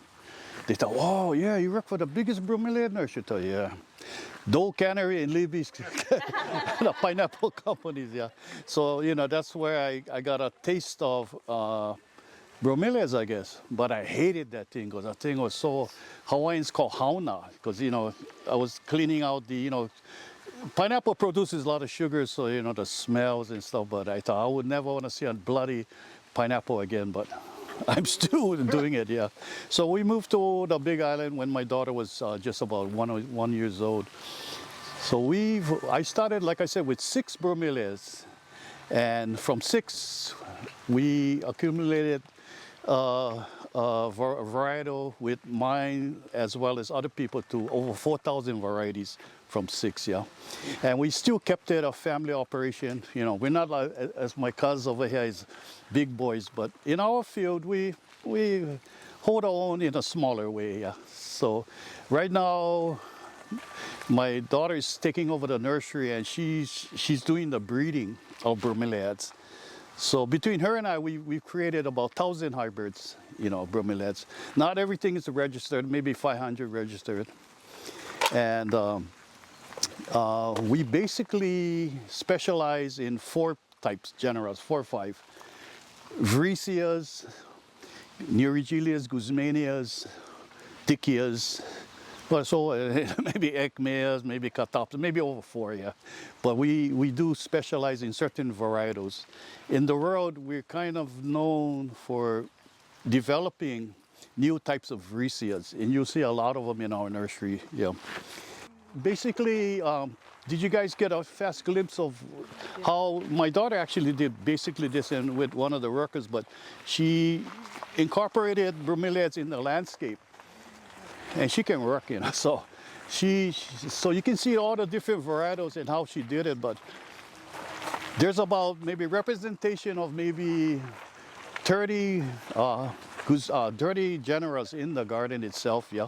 Speaker 11: They thought, oh yeah, you work for the biggest bromeliad nursery. I thought, yeah. Dole Cannery and Libby's, the pineapple companies, So, that's where I got a taste of bromeliads, I guess, but I hated that thing because that thing was so, Hawaiians call hauna, because, I was cleaning out the, pineapple produces a lot of sugar, so, the smells and stuff, but I thought I would never want to see a bloody pineapple again, but I'm still doing it, So we moved to the Big Island when my daughter was just about 1 year old. So I started, like I said, with 6 bromeliads. And from 6, we accumulated varietal with mine as well as other people to over 4,000 varieties from 6, yeah. And we still kept it a family operation. You know, we're not like, as my cousins over here is big boys, but in our field, we hold our own in a smaller way, yeah. So right now, my daughter is taking over the nursery and she's doing the breeding of bromeliads. So between her and I, we've created about 1,000 hybrids, you know, bromeliads. Not everything is registered, maybe 500 registered. And we basically specialize in 4 types, genera, 4 or 5. Vricias, Neurigelias, Guzmanias, Dickias, well, so maybe Ekmeas, maybe Catopsis, maybe over 4, yeah. But we do specialize in certain varietals. In the world, we're kind of known for developing new types of Vricias, and you'll see a lot of them in our nursery, yeah. Basically, did you guys get a fast glimpse of how my daughter actually did basically this and with one of the workers, but she incorporated bromeliads in the landscape. And she can work, you know, so you can see all the different varietals and how she did it, but there's about maybe representation of maybe 30 genera in the garden itself, yeah.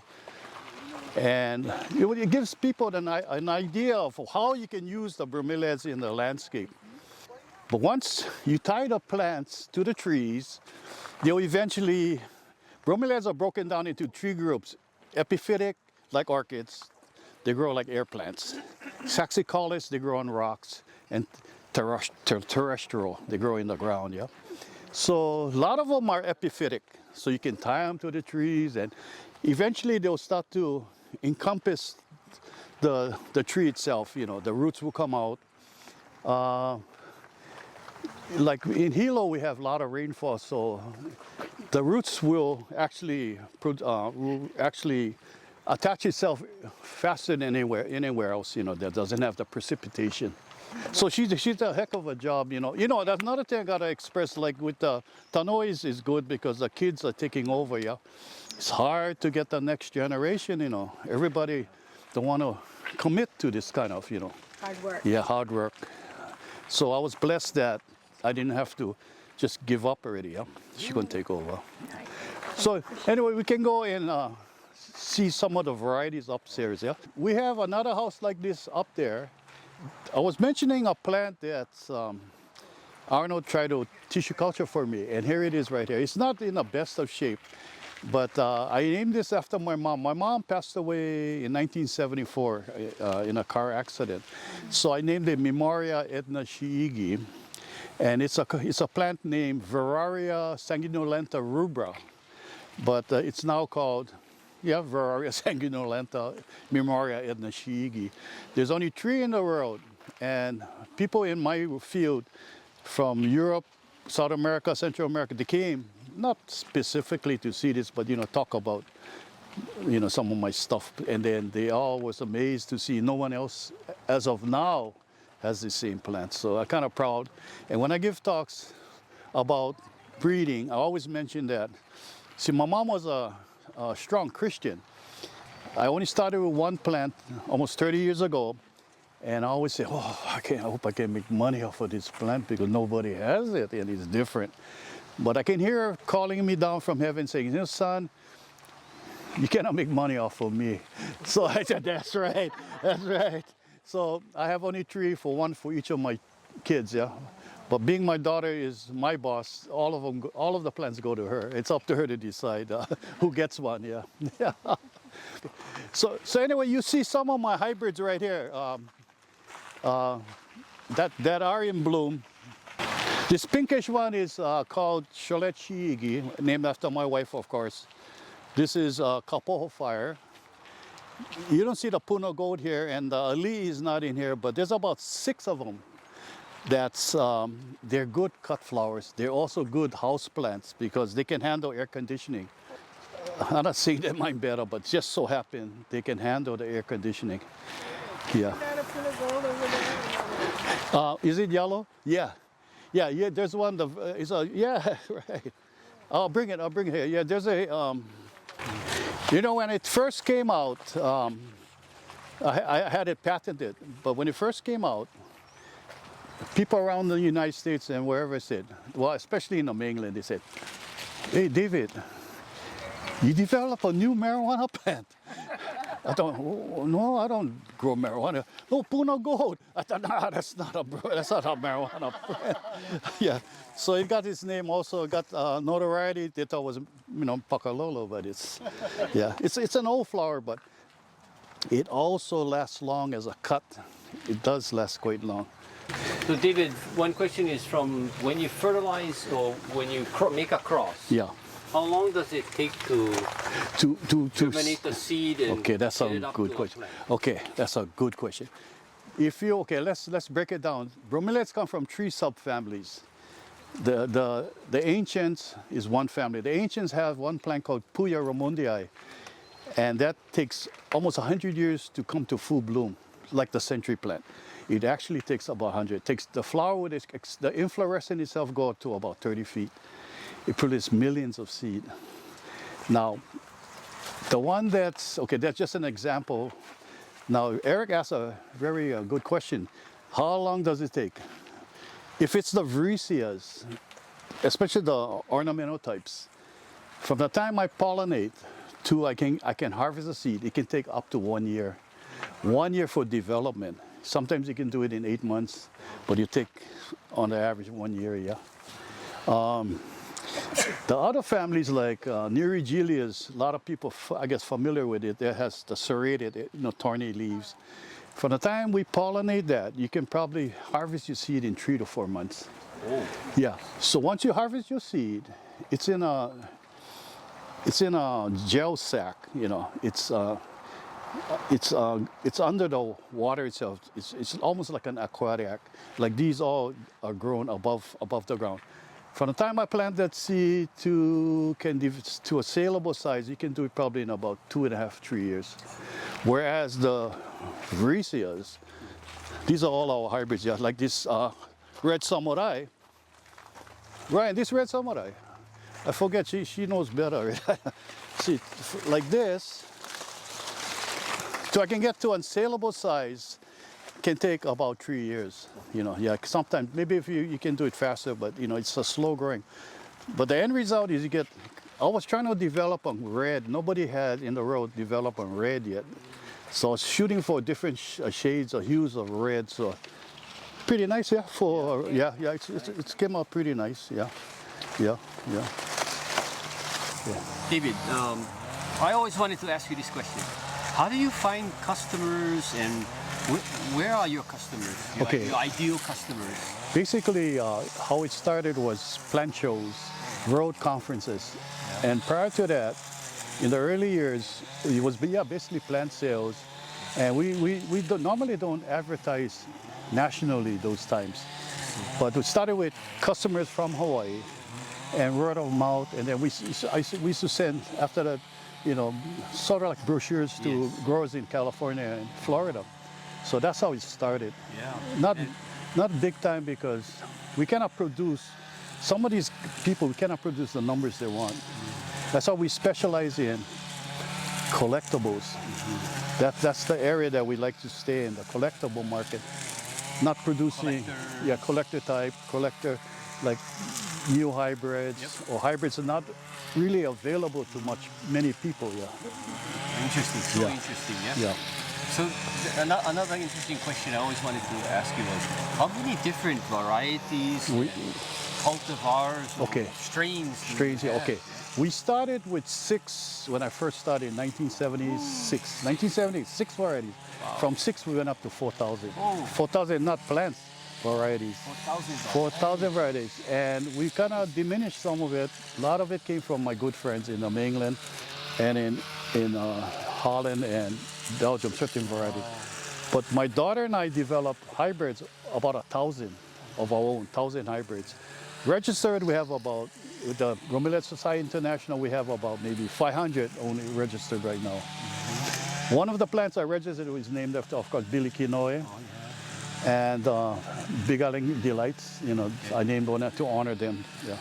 Speaker 11: And it gives people an idea of how you can use the bromeliads in the landscape. But once you tie the plants to the trees, they'll eventually, bromeliads are broken down into 3 groups. Epiphytic, like orchids, they grow like air plants. Saxicalis, they grow on rocks. And terrestrial, they grow in the ground, yeah. So a lot of them are epiphytic, so you can tie them to the trees, and eventually they'll start to encompass the tree itself, you know, the roots will come out. Like in Hilo, we have a lot of rainfall, so the roots will actually attach itself faster than anywhere else, you know, that doesn't have the precipitation. So she's a heck of a job, you know. You know, that's another thing I gotta express, like with the Tanois is good because the kids are taking over, yeah. It's hard to get the next generation, you know. Everybody don't want to commit to this kind of, you know.
Speaker 4: Hard work.
Speaker 11: Yeah, hard work. So I was blessed that I didn't have to just give up already, yeah. She's gonna take over. So anyway, we can go and see some of the varieties upstairs, yeah. We have another house like this up there. I was mentioning a plant that Arnold tried to tissue culture for me, and here it is right here. It's not in the best of shape, but I named this after my mom. My mom passed away in 1974 in a car accident. So I named it Memoria Edna Shiigi, and it's a plant named Veraria sanguinolenta rubra, but it's now called, yeah, Veraria sanguinolenta, Memoria Edna Shiigi. There's only 3 in the world, and people in my field from Europe, South America, Central America, they came not specifically to see this, but, you know, talk about, you know, some of my stuff, and then they all was amazed to see no one else as of now has the same plant. So I'm kind of proud. And when I give talks about breeding, I always mention that. See, my mom was a strong Christian. I only started with one plant almost 30 years ago, and I always say, oh, I hope I can make money off of this plant because nobody has it and it's different. But I can hear her calling me down from heaven saying, you know, son, you cannot make money off of me. So I said, that's right, that's right. So I have only 3 for one for each of my kids, yeah. But being my daughter is my boss, all of the plants go to her. It's up to her to decide who gets one, yeah. Yeah. So anyway, you see some of my hybrids right here that are in bloom. This pinkish one is called Cholet Shiigi, named after my wife, of course. This is Kapoho Fire. You don't see the Puno gold here, and the Ali is not in here, but there's about 6 of them. They're good cut flowers. They're also good house plants because they can handle air conditioning. I'm not saying they might better, but just so happen they can handle the air conditioning. Yeah.
Speaker 12: Is that a Puno gold over there?
Speaker 11: Is it yellow? Yeah. Yeah. There's one. It's a yeah. Right. I'll bring it here. Yeah. There's a. You know, when it first came out, I had it patented. But when it first came out, people around the United States and wherever said, well, especially in the mainland, they said, "Hey, David, you develop a new marijuana plant." I thought, no, I don't grow marijuana. No, Puna Gold. I thought, nah, that's not a marijuana plant. Yeah, so it got its name also, got notoriety. They thought it was, you know, Pakalolo, but it's, yeah, it's an old flower, but it also lasts long as a cut. It does last quite long.
Speaker 2: So David, one question is from when you fertilize or when you make a cross.
Speaker 11: Yeah.
Speaker 2: How long does it take to germinate the seed and
Speaker 11: okay, that's
Speaker 2: get
Speaker 11: a
Speaker 2: it up
Speaker 11: good
Speaker 2: to
Speaker 11: question.
Speaker 2: a plant?
Speaker 11: Okay, that's a good question. If you let's break it down. Bromeliads come from 3 subfamilies. The ancients is one family. The ancients have one plant called Puya ramondii, and that takes almost 100 years to come to full bloom, like the century plant. It actually takes about 100. It takes the flower with the inflorescence itself go to about 30 feet. It produces millions of seed. Now, the one that's just an example. Now, Eric asked a very good question. How long does it take? If it's the Viriceas, especially the ornamental types, from the time I pollinate to I can harvest the seed, it can take up to 1 year. 1 year for development. Sometimes you can do it in 8 months, but you take on the average 1 year, yeah. The other families like Neurigelias, a lot of people, I guess, familiar with it. It has the serrated, thorny leaves. From the time we pollinate that, you can probably harvest your seed in 3 to 4 months.
Speaker 2: Oh.
Speaker 11: Yeah. So once you harvest your seed, it's in a gel sack. It's under the water itself. It's almost like an aquarium. Like these all are grown above the ground. From the time I plant that seed to a saleable size, you can do it probably in about 2.5, 3 years. Whereas the Viriceas, these are all our hybrids, yeah, like this red samurai. Right, this red samurai. I forget, she knows better. See, like this, so I can get to a saleable size, can take about 3 years. Yeah, sometimes, maybe if you can do it faster, but it's a slow growing. But the end result is I was trying to develop on red. Nobody had in the world developed on red yet. So I was shooting for different shades or hues of red. So pretty nice, yeah. It's came out pretty nice, yeah.
Speaker 2: David, I always wanted to ask you this question. How do you find customers and where are your customers, your ideal customers?
Speaker 11: Basically, how it started was plant shows, road conferences. Yeah. And prior to that, in the early years, it was basically plant sales. And we normally don't advertise nationally those times. But we started with customers from Hawaii and word of mouth. And then we used to send, after that, sort of like brochures to growers in California and Florida. So that's how it started. Yeah. Not big time because we cannot produce, some of these people, we cannot produce the numbers they want. That's why we specialize in collectibles. That's the area that we like to stay in, the collectible market. Not producing, collector type, like new hybrids, or hybrids are not really available to many people,
Speaker 2: Interesting, so interesting, yeah. So another interesting question I always wanted to ask you was, how many different varieties, cultivars, strains?
Speaker 11: Okay. We started with 6 when I first started in 1976. 1976 varieties. Wow. From 6 we went up to 4,000. 4,000 not plants, varieties. 4,000 varieties. And we kind of diminished some of it. A lot of it came from my good friends in the mainland and in Holland and Belgium, certain varieties. But my daughter and I developed hybrids, about 1,000 of our own, 1,000 hybrids. Registered, we have about, with the Bromeliad Society International, we have about maybe 500 only registered right now. One of the plants I registered was named after, of course, Billy Kinoe. and Big Island Delights. You know, I named one to honor them. Yeah.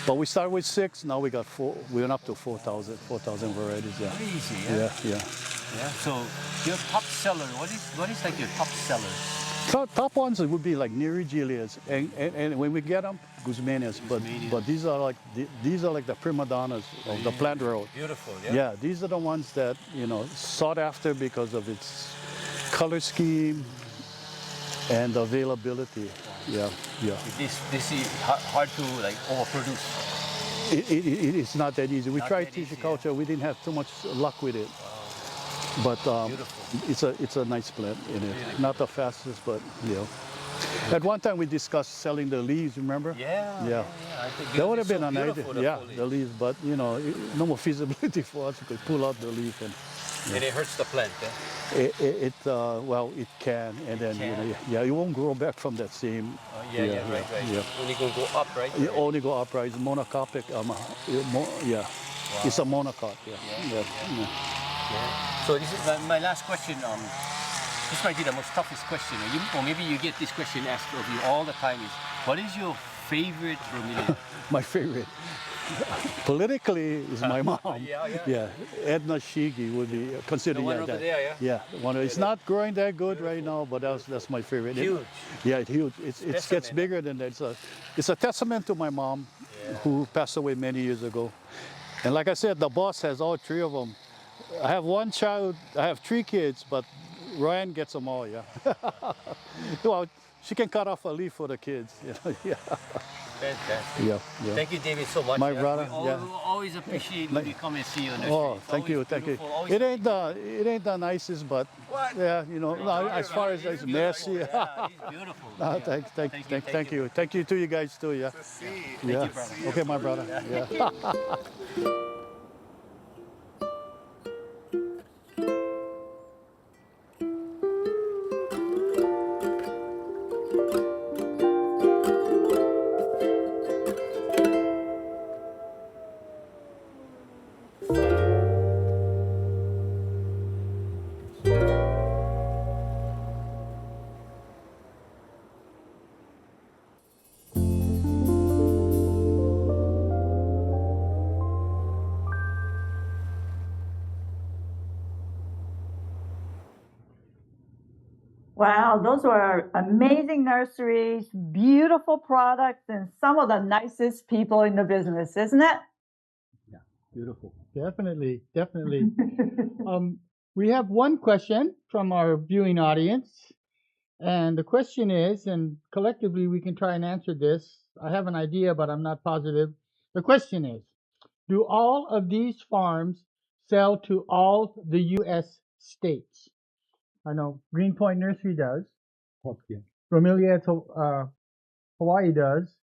Speaker 11: But we started with 6. Now we got 4. We went up to 4,000 varieties. Yeah.
Speaker 2: Crazy,
Speaker 11: Yeah. Yeah.
Speaker 2: Yeah. So your top seller, what is like your top seller?
Speaker 11: Top ones would be like Nerigilias, and when we get them, Guzmanias. But these are like the prima donnas of the plant world.
Speaker 2: Beautiful, yeah.
Speaker 11: Yeah, these are the ones that sought after because of its color scheme and availability. Yeah, yeah.
Speaker 2: This is hard to like overproduce.
Speaker 11: It's not that easy. We tried tissue culture. We didn't have too much luck with it. But it's a nice plant in it. Really not the fastest, but At one time we discussed selling the leaves. Remember?
Speaker 2: Yeah. I think
Speaker 11: that would have been an idea. Yeah,
Speaker 2: foliage.
Speaker 11: the leaves, but no more feasibility for us. We could pull out the leaf and.
Speaker 2: And it hurts the plant.
Speaker 11: Well, it can, and then it won't grow back from that same.
Speaker 2: Right. Yeah. Only going to go up, right?
Speaker 11: You only go upright. It's monocopic.
Speaker 2: Wow.
Speaker 11: It's a monocot. Yeah.
Speaker 2: So this is my last question. This might be the most toughest question, or maybe you get this question asked of you all the time. Is what is your favorite bromeliad?
Speaker 11: My favorite. Politically is my mom. Yeah. Edna Shigi would be considered.
Speaker 2: The one over there,
Speaker 11: yeah. One. It's not growing that good right now, but that's my favorite.
Speaker 2: Huge.
Speaker 11: It's huge. It gets bigger than that. It's a testament to my mom, who passed away many years ago. And like I said, the boss has all 3 of them. I have one child. I have 3 kids, but Ryan gets them all. Yeah. Well, she can cut off a leaf for the kids. Yeah.
Speaker 2: Fantastic.
Speaker 11: Yeah.
Speaker 2: Thank you, David, so much.
Speaker 11: My brother.
Speaker 2: We always appreciate when you come and see your nursery.
Speaker 11: Oh, thank you. It ain't the nicest, but as far as it's messy.
Speaker 2: Yeah, it's beautiful.
Speaker 11: Thank you. Thank you to you guys too. Yeah.
Speaker 2: Thank you, brother.
Speaker 11: Okay, my brother. Yeah.
Speaker 12: Wow, those were amazing nurseries, beautiful products, and some of the nicest people in the business, isn't it?
Speaker 1: Yeah, beautiful. Definitely. We have one question from our viewing audience, and the question is, and collectively we can try and answer this. I have an idea, but I'm not positive. The question is, do all of these farms sell to all the U.S. states? I know Greenpoint Nursery does. Okay. Bromeliad Hawaii does.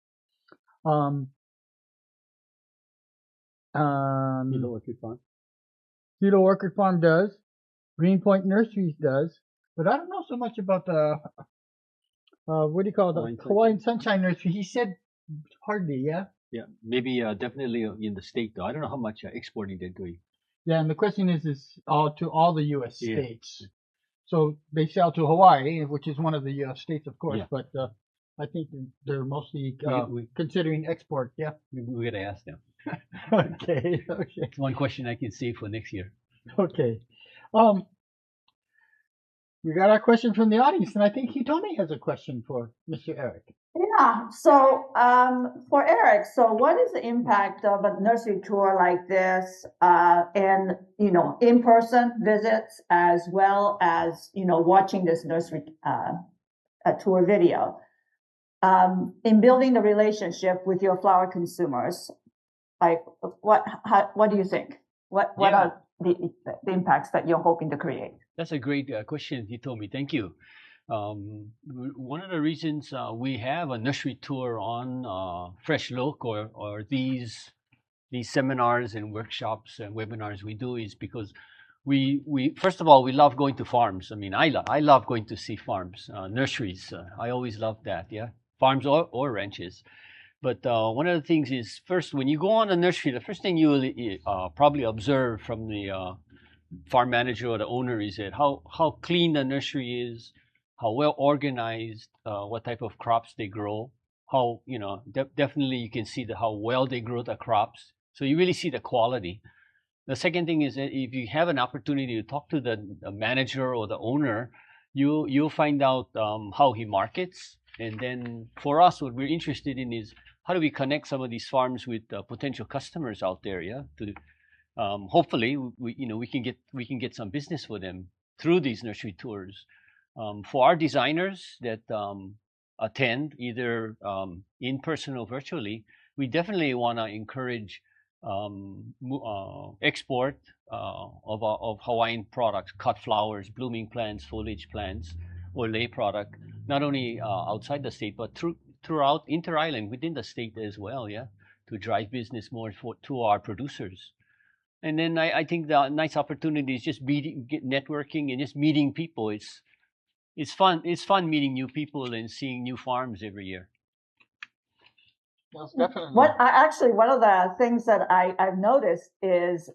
Speaker 1: Cedar Orchid Farm does. Greenpoint Nurseries does. But I don't know so much about the what do you call it? The Hawaiian Sunshine Nursery. He said hardly, yeah?
Speaker 13: Yeah, maybe definitely in the state though. I don't know how much exporting they're doing.
Speaker 1: Yeah, and the question is to all the U.S. states. So they sell to Hawaii, which is one of the states, of course, but I think they're mostly considering export. Yeah,
Speaker 13: we gotta ask them.
Speaker 1: Okay.
Speaker 13: It's one question I can save for next year.
Speaker 1: Okay. We got our question from the audience, and I think Hitomi has a question for Mr. Eric.
Speaker 12: Yeah. So for Eric, so what is the impact of a nursery tour like this, and in-person visits as well as watching this nursery tour video, in building the relationship with your flower consumers? Like, what do you think? What are the impacts that you're hoping to create?
Speaker 13: That's a great question, Hitomi. Thank you. One of the reasons we have a nursery tour on Fresh Look or these seminars and workshops and webinars we do is because we first of all, we love going to farms. I mean, I love going to see farms, nurseries. I always love that. Yeah, farms or ranches. But one of the things is, first, when you go on a nursery, the first thing you will probably observe from the farm manager or the owner is that how clean the nursery is, how well organized, what type of crops they grow, how, you know, definitely you can see how well they grow the crops. So you really see the quality. The second thing is that if you have an opportunity to talk to the manager or the owner, you'll find out how he markets. And then for us, what we're interested in is how do we connect some of these farms with potential customers out there, yeah? To hopefully we can get some business for them through these nursery tours. For our designers that attend either in person or virtually, we definitely want to encourage export of Hawaiian products, cut flowers, blooming plants, foliage plants, or lay product, not only outside the state, but throughout inter-island within the state as well, yeah, to drive business more to our producers. And then I think the nice opportunity is just networking and just meeting people. It's fun. It's fun meeting new people and seeing new farms every year.
Speaker 1: Yes, definitely.
Speaker 12: One of the things that I've noticed is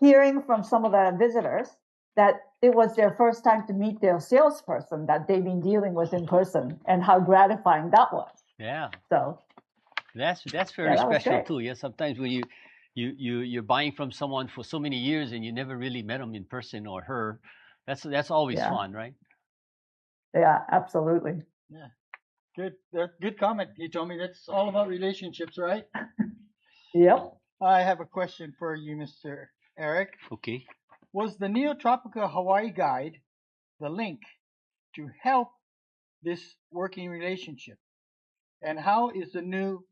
Speaker 12: hearing from some of the visitors that it was their first time to meet their salesperson that they've been dealing with in person, and how gratifying that was.
Speaker 13: Yeah.
Speaker 12: So
Speaker 13: that's very special too. Yeah. Sometimes when you're buying from someone for so many years and you never really met them in person or her, that's always fun, right?
Speaker 12: Yeah, absolutely.
Speaker 1: Yeah. Good. Good comment. You told me that's all about relationships, right?
Speaker 12: Yep.
Speaker 1: I have a question for you, Mr. Eric.
Speaker 13: Okay.
Speaker 1: Was the Neotropica Hawaii Guide the link to help this working relationship? And how is the new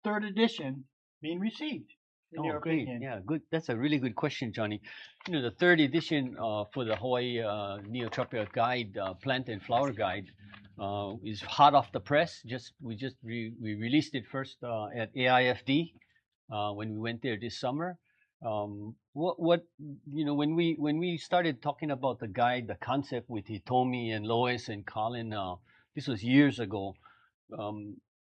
Speaker 1: 3rd edition being received, in your
Speaker 13: great.
Speaker 1: opinion?
Speaker 13: Yeah, good. That's a really good question, Johnny. You know, the 3rd edition for the Hawaii Neotropica Guide, Plant and Flower Guide, is hot off the press. We released it first at AIFD when we went there this summer. What you know, when we started talking about the guide, the concept with Hitomi and Lois and Colin, this was years ago.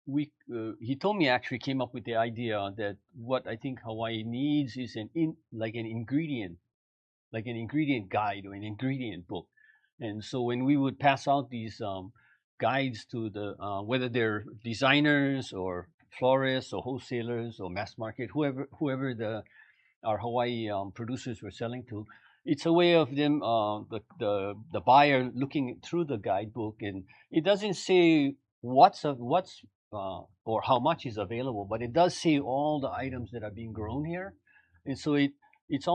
Speaker 13: Hitomi actually came up with the idea that what I think Hawaii needs is an ingredient guide or an ingredient book. And so when we would pass out these guides to the whether they're designers or florists or wholesalers or mass market, whoever our Hawaii producers were selling to, it's a way of them the buyer looking through the guidebook, and it doesn't say what's or how much is available, but it does say all the items that are being grown here. And so it's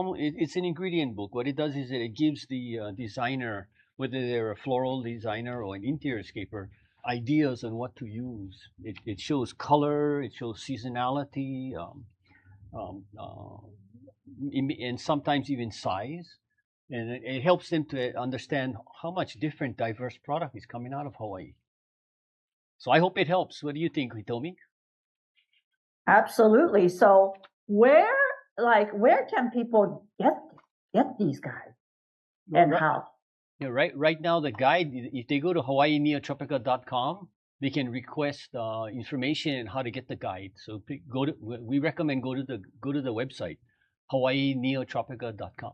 Speaker 13: an ingredient book. What it does is that it gives the designer, whether they're a floral designer or an interior scaper, ideas on what to use. It shows color, it shows seasonality, and sometimes even size. And it helps them to understand how much different, diverse product is coming out of Hawaii. So I hope it helps. What do you think, Hitomi?
Speaker 12: Absolutely. So where can people get these guides, and how?
Speaker 13: Yeah, right now the guide, if they go to hawaiineotropica.com, they can request information on how to get the guide. So we recommend go to the website, hawaiineotropica.com.